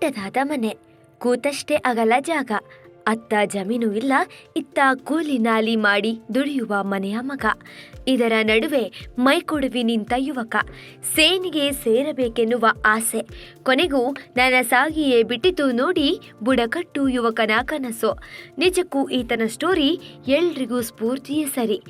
ಪುಟ್ಟದಾದ ಮನೆ, ಕೂತಷ್ಟೇ ಅಗಲ ಜಾಗ, ಅತ್ತ ಜಮೀನು ಇಲ್ಲ, ಇತ್ತ ಕೂಲಿ ನಾಲಿ ಮಾಡಿ ದುಡಿಯುವ ಮನೆಯ ಮಗ. ಇದರ ನಡುವೆ ಮೈಕೊಡವಿ ನಿಂತ ಯುವಕ, ಸೇನೆಗೆ ಸೇರಬೇಕೆನ್ನುವ ಆಸೆ. ಕೊನೆಗೂ ನನಸಾಗಿಯೇ ಬಿಟ್ಟಿತು ನೋಡಿ ಬುಡಕಟ್ಟು ಯುವಕನ ಕನಸು. ನಿಜಕ್ಕೂ ಈತನ ಸ್ಟೋರಿ ಎಲ್ರಿಗೂ ಸ್ಫೂರ್ತಿಯೇ ಸರಿ.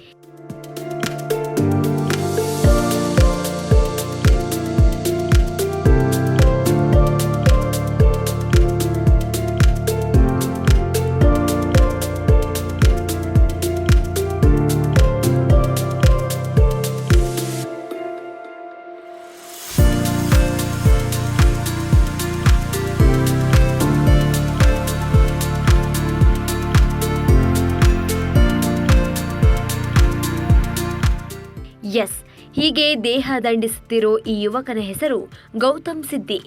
ಎಸ್, ಹೀಗೆ ದೇಹ ದಂಡಿಸುತ್ತಿರೋ ಈ ಯುವಕನ ಹೆಸರು ಗೌತಮ್ ಸಿದ್ದಿ.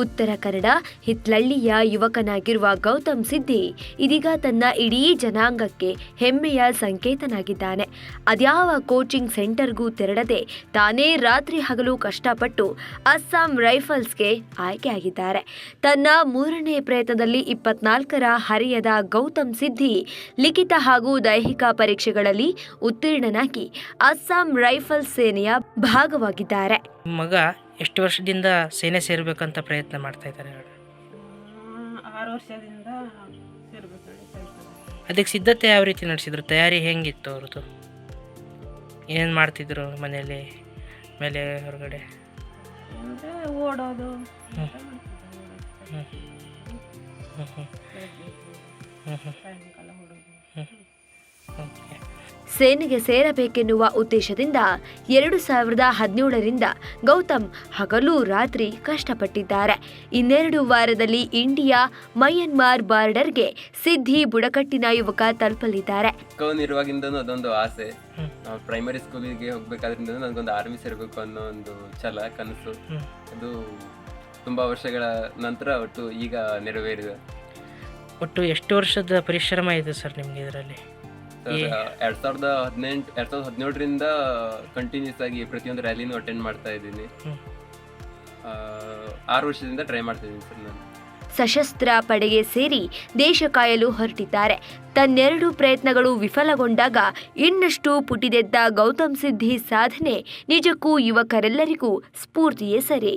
ಉತ್ತರ ಕನ್ನಡ ಹಿತ್ಲಳ್ಳಿಯ ಯುವಕನಾಗಿರುವ ಗೌತಮ್ ಸಿದ್ದಿ ಇದೀಗ ತನ್ನ ಇಡೀ ಜನಾಂಗಕ್ಕೆ ಹೆಮ್ಮೆಯ ಸಂಕೇತನಾಗಿದ್ದಾನೆ. ಅದ್ಯಾವ ಕೋಚಿಂಗ್ ಸೆಂಟರ್ಗೂ ತೆರಳದೆ ತಾನೇ ರಾತ್ರಿ ಹಗಲು ಕಷ್ಟಪಟ್ಟು ಅಸ್ಸಾಂ ರೈಫಲ್ಸ್ಗೆ ಆಯ್ಕೆಯಾಗಿದ್ದಾರೆ. ತನ್ನ 3ನೇ ಪ್ರಯತ್ನದಲ್ಲಿ 24ರ ಹರೆಯದ ಗೌತಮ್ ಸಿದ್ದಿ ಲಿಖಿತ ಹಾಗೂ ದೈಹಿಕ ಪರೀಕ್ಷೆಗಳಲ್ಲಿ ಉತ್ತೀರ್ಣನಾಗಿ ಅಸ್ಸಾಂ ರೈಫಲ್ಸ್ ಸೇನೆಯ ಭಾಗವಾಗಿದ್ದಾರೆ. ಮಗ ಎಷ್ಟು ವರ್ಷದಿಂದ ಸೇನೆ ಸೇರ್ಬೇಕಂತ ಪ್ರಯತ್ನ ಮಾಡ್ತಾ ಇದ್ದಾರೆ? 6 ವರ್ಷದಿಂದ ಸೇರ್ಬೇಕು. ಅದಕ್ಕೆ ಸಿದ್ಧತೆ ಯಾವ ರೀತಿ ನಡೆಸಿದ್ರು? ತಯಾರಿ ಹೆಂಗಿತ್ತು ಅವ್ರದ್ದು? ಏನೇನು ಮಾಡ್ತಿದ್ರು ಮನೆಯಲ್ಲಿ, ಮೇಲೆ ಹೊರಗಡೆ? ಅಂದರೆ ಓಡೋದು, ಸಾಯಂಕಾಲ ಓಡೋದು. ಓಕೆ. ಸೇನೆಗೆ ಸೇರಬೇಕೆನ್ನುವ ಉದ್ದೇಶದಿಂದ 2017ರಿಂದ ಗೌತಮ್ ಹಗಲು ರಾತ್ರಿ ಕಷ್ಟಪಟ್ಟಿದ್ದಾರೆ. ಇನ್ನೆರಡು ವಾರದಲ್ಲಿ ಇಂಡಿಯಾ ಮಯನ್ಮಾರ್ ಬಾರ್ಡರ್ಗೆ ಸಿದ್ದಿ ಬುಡಕಟ್ಟಿನ ಯುವಕ ತಲುಪಲಿದ್ದಾರೆ. ಇರುವಾಗಿಂದನೂ ಅದೊಂದು ಆಸೆ. ಪ್ರೈಮರಿ ಸ್ಕೂಲಿಗೆ ಹೋಗ್ಬೇಕಾದ್ರಿಂದ ನನಗೊಂದು ಆರ್ಮಿ ಸೇರಬೇಕು ಅನ್ನೋ ಒಂದು ಛಲ, ಕನಸು. ಅದು ತುಂಬಾ ವರ್ಷಗಳ ನಂತರ ಒಟ್ಟು ಈಗ ನೆರವೇರಿದೆ. ಒಟ್ಟು ಎಷ್ಟು ವರ್ಷದ ಪರಿಶ್ರಮ ಇದೆ ಸರ್ ನಿಮ್ಗೆ ಇದರಲ್ಲಿ? 2017ರಿಂದ ಕಂಟಿನ್ಯೂಸ್ ಆಗಿ ಪ್ರತಿಯೊಂದು ರ್ಯಾಲಿನೂ ಅಟೆಂಡ್ ಮಾಡ್ತಾ ಇದ್ದೀನಿ. 6 ವರ್ಷದಿಂದ ಟ್ರೈ ಮಾಡ್ತಾ ಇದ್ದೀನಿ ಸರ್ ನಾನು. ಸಶಸ್ತ್ರ ಪಡೆಗೆ ಸೇರಿ ದೇಶ ಕಾಯಲು ಹೊರಟಿದ್ದಾರೆ. ತನ್ನೆರಡು ಪ್ರಯತ್ನಗಳು ವಿಫಲಗೊಂಡಾಗ ಇನ್ನಷ್ಟು ಪುಟಿದೆದ್ದ ಗೌತಮ್ ಸಿದ್ದಿ ಸಾಧನೆ ನಿಜಕ್ಕೂ ಯುವಕರೆಲ್ಲರಿಗೂ ಸ್ಫೂರ್ತಿಯೇ ಸರಿ.